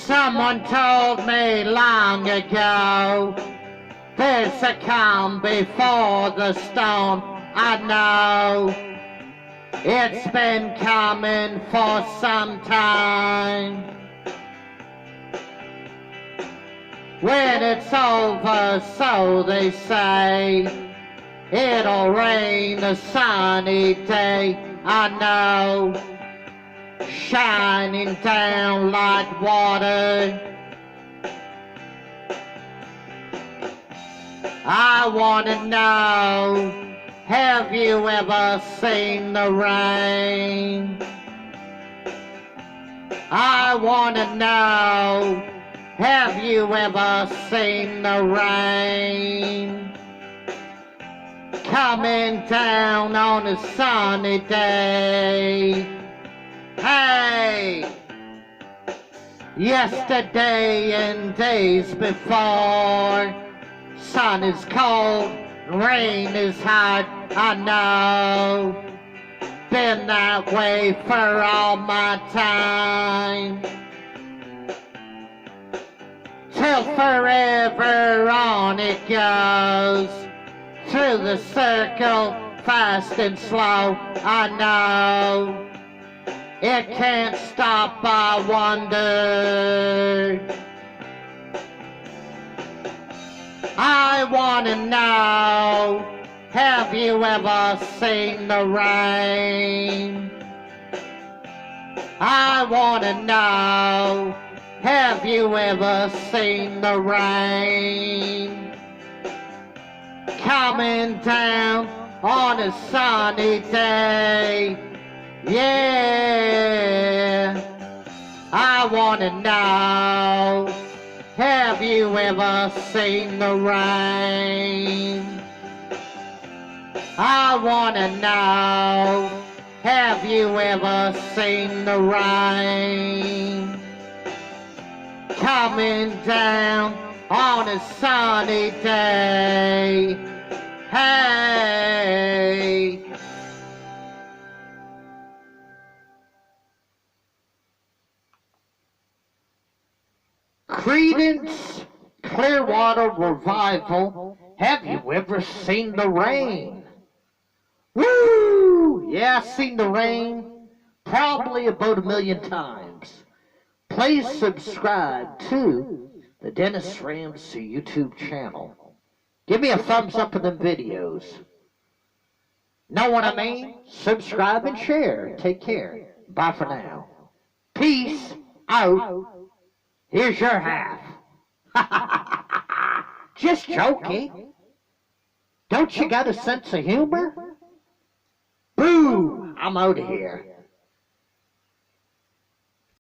Someone told me long ago, there's a calm before the storm. I know it's been coming for some time. When it's over, so they say, it'll rain a sunny day. I know, shining down like water. I wanna know, have you ever seen the rain? I wanna know, have you ever seen the rain? Coming down on a sunny day. Hey! Yesterday and days before, sun is cold, rain is hot, I know. Been that way for all my time. Till forever on it goes, through the circle, fast and slow, I know. It can't stop, I wonder. I wanna know, have you ever seen the rain? I wanna know, have you ever seen the rain? Coming down on a sunny day. Yeah, I wanna know, have you ever seen the rain? I wanna know, have you ever seen the rain? Coming down on a sunny day. Hey! Creedence Clearwater Revival, have you ever seen the rain? Woo! Yeah, I've seen the rain probably about 1,000,000 times. Please subscribe to the Dennis Ramsay YouTube channel. Give me a thumbs up in the videos. Know what I mean? Subscribe and share. Take care. Bye for now. Peace out. Here's your half. Just joking. Don't you got a sense of humor? Boo! I'm out of here.